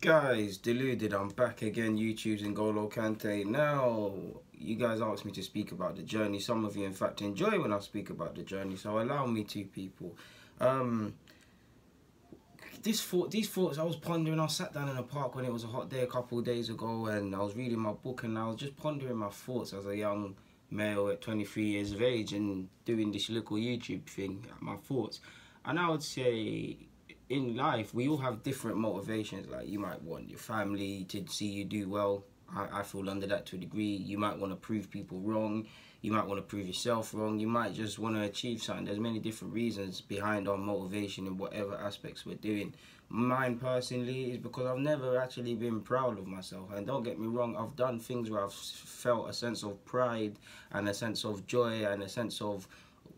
Guys, deluded, I'm back again, YouTube's N'Golo Kante. Now, you guys asked me to speak about the journey. Some of you, in fact, enjoy when I speak about the journey, so allow me to, people. Um, these thoughts, I was pondering. I sat down in a park when it was a hot day a couple of days ago, and I was reading my book, and I was just pondering my thoughts as a young male at 23 years of age and doing this little YouTube thing, my thoughts. And I would say in life, we all have different motivations. Like, you might want your family to see you do well. I fall under that to a degree. You might want to prove people wrong. You might want to prove yourself wrong. You might just want to achieve something. There's many different reasons behind our motivation in whatever aspects we're doing. Mine personally is because I've never actually been proud of myself. And don't get me wrong, I've done things where I've felt a sense of pride and a sense of joy and a sense of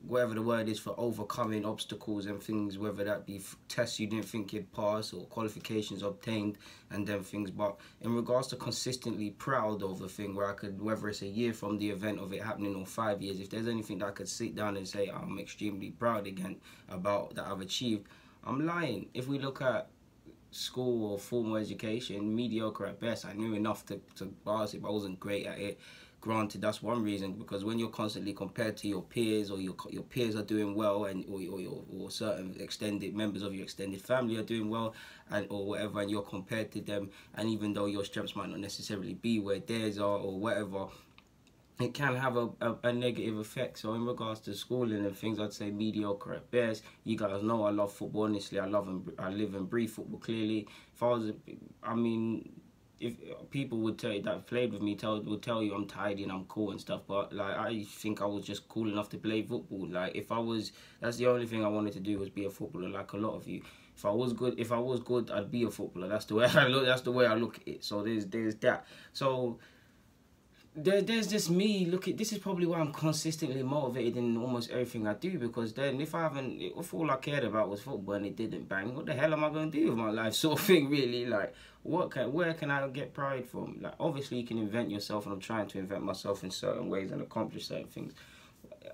whatever the word is for overcoming obstacles and things, whether that be tests you didn't think you'd pass or qualifications obtained and then things. But in regards to consistently proud of a thing where I could, whether it's a year from the event of it happening or 5 years, if there's anything that I could sit down and say I'm extremely proud again about that I've achieved, I'm lying. If we look at school or formal education, mediocre at best. I knew enough to pass it, but I wasn't great at it. Granted, that's one reason, because when you're constantly compared to your peers, or your peers are doing well, and or certain extended members of your extended family are doing well, and or whatever, and you're compared to them, and even though your strengths might not necessarily be where theirs are or whatever, it can have a negative effect. So in regards to schooling and things, I'd say mediocre at best. You guys know I love football. Honestly, I live and breathe football. Clearly, if I was, I mean, if people would tell you that have played with me, would tell you I'm tidy and I'm cool and stuff. But like, I think I was just cool enough to play football. Like, if I was, that's the only thing I wanted to do, was be a footballer. Like a lot of you. If I was good, I'd be a footballer. That's the way I look. That's the way I look at it. So there's that. So there's just me. Look, at this is probably why I'm consistently motivated in almost everything I do, because then if all I cared about was football and it didn't bang, what the hell am I going to do with my life, sort of thing, really. Like, where can I get pride from? Like, obviously you can invent yourself, and I'm trying to invent myself in certain ways and accomplish certain things.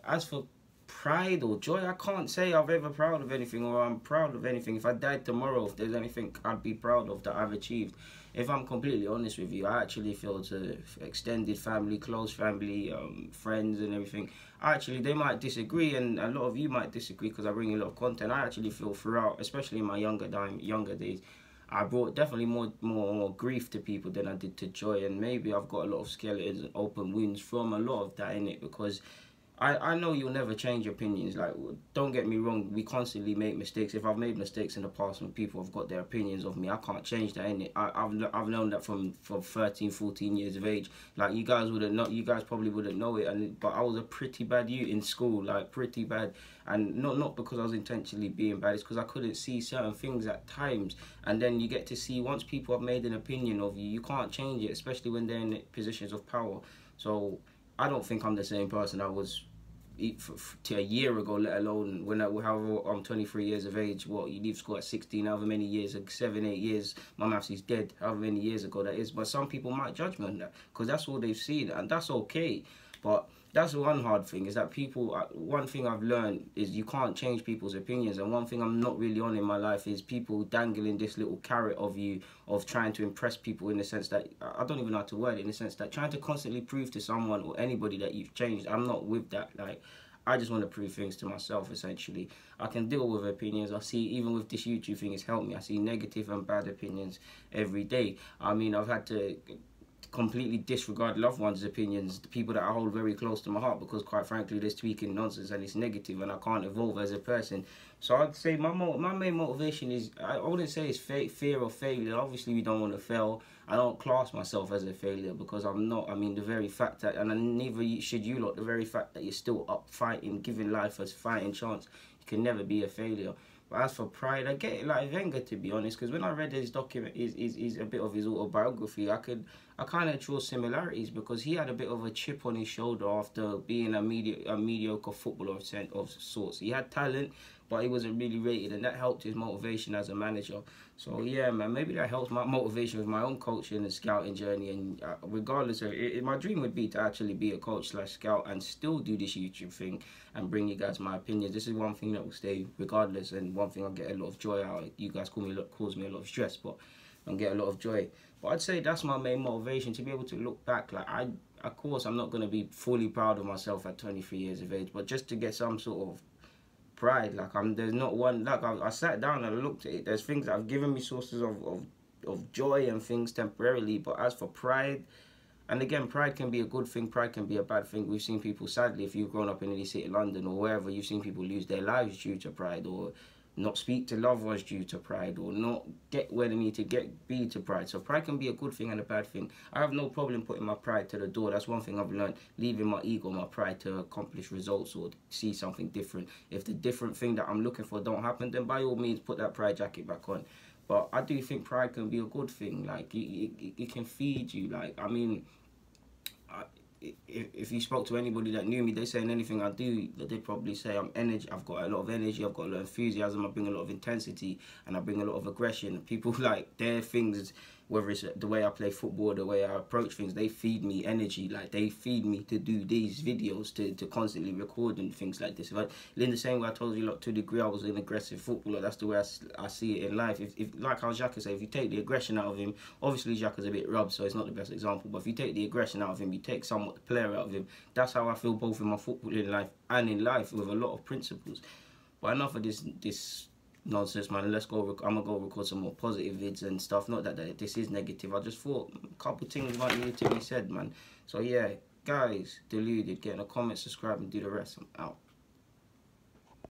As for pride or joy, I can't say I've ever proud of anything, or I'm proud of anything. If I died tomorrow, if there's anything I'd be proud of that I've achieved, if I'm completely honest with you, I actually feel to extended family, close family, friends and everything, actually they might disagree, and a lot of you might disagree because I bring a lot of content. I actually feel throughout, especially in my younger days, I brought definitely more grief to people than I did to joy, and maybe I've got a lot of skeletons and open wounds from a lot of that in it, because I know you'll never change your opinions. Like, don't get me wrong, we constantly make mistakes. If I've made mistakes in the past and people have got their opinions of me, I can't change that, innit? I've known that from 13, 14 years of age. Like, you guys probably wouldn't know it, but I was a pretty bad youth in school, like, pretty bad. And not because I was intentionally being bad, it's because I couldn't see certain things at times. And then you get to see, once people have made an opinion of you, you can't change it, especially when they're in positions of power. So I don't think I'm the same person I was to a year ago, let alone however I'm 23 years of age. What, you leave school at 16, however many years, like 7, 8 years, my maths is dead, however many years ago that is. But some people might judge me on that, because that's all they've seen, and that's okay. But that's one hard thing, is that people, one thing I've learned is you can't change people's opinions, and one thing I'm not really on in my life is people dangling this little carrot of you, of trying to impress people, in the sense that, I don't even know how to word it, in the sense that trying to constantly prove to someone or anybody that you've changed. I'm not with that. Like, I just want to prove things to myself, essentially. I can deal with opinions. I see, even with this YouTube thing, it's helped me. I see negative and bad opinions every day. I mean, I've had to completely disregard loved ones' opinions, the people that I hold very close to my heart, because quite frankly they're speaking nonsense and it's negative and I can't evolve as a person. So I'd say my main motivation is, I wouldn't say it's fear of failure. Obviously we don't want to fail. I don't class myself as a failure, because I'm not. I mean, the very fact that, and neither should you lot, the very fact that you're still up fighting, giving life a fighting chance, you can never be a failure. But as for pride, I get it like Wenger, to be honest, because when I read his document, is a bit of his autobiography, I kind of draw similarities, because he had a bit of a chip on his shoulder after being a mediocre footballer of sorts. He had talent, but he wasn't really rated, and that helped his motivation as a manager. So yeah, man, maybe that helps my motivation with my own coaching and scouting journey. And regardless of it, my dream would be to actually be a coach / scout and still do this YouTube thing and bring you guys my opinions. This is one thing that will stay regardless, and one thing I get a lot of joy out of. You guys cause me a lot of stress, but and get a lot of joy. But I'd say that's my main motivation, to be able to look back. Like, of course, I'm not going to be fully proud of myself at 23 years of age, but just to get some sort of pride. Like, there's not one, like, I sat down and I looked at it. There's things that have given me sources of joy and things temporarily, but as for pride, and again, pride can be a good thing, pride can be a bad thing. We've seen people, sadly, if you've grown up in any city, London or wherever, you've seen people lose their lives due to pride, or not speak to loved ones due to pride, or not get where they need to be to pride. So pride can be a good thing and a bad thing. I have no problem putting my pride to the door. That's one thing I've learned, leaving my ego, my pride to accomplish results or see something different. If the different thing that I'm looking for don't happen, then by all means put that pride jacket back on. But I do think pride can be a good thing. Like, it can feed you. Like, I mean, if you spoke to anybody that knew me, they say in anything I do, they'd probably say I've got a lot of energy, I've got a lot of enthusiasm, I bring a lot of intensity, and I bring a lot of aggression. People, like, their things, whether it's the way I play football, the way I approach things, they feed me energy. Like, they feed me to do these videos, to constantly record and things like this. In the same way I told you, like, to a degree I was an aggressive footballer, that's the way I see it in life. If like how Xhaka said, if you take the aggression out of him, obviously Xhaka's a bit rubbed, so it's not the best example, but if you take the aggression out of him, you take somewhat the player out of him. That's how I feel both in my footballing life and in life, with a lot of principles. But enough of this nonsense, man. Let's go. I'm gonna go record some more positive vids and stuff. Not that this is negative. I just thought a couple things might need to be said, man. So yeah, guys, deluded. Get in a comment, subscribe, and do the rest. I'm out.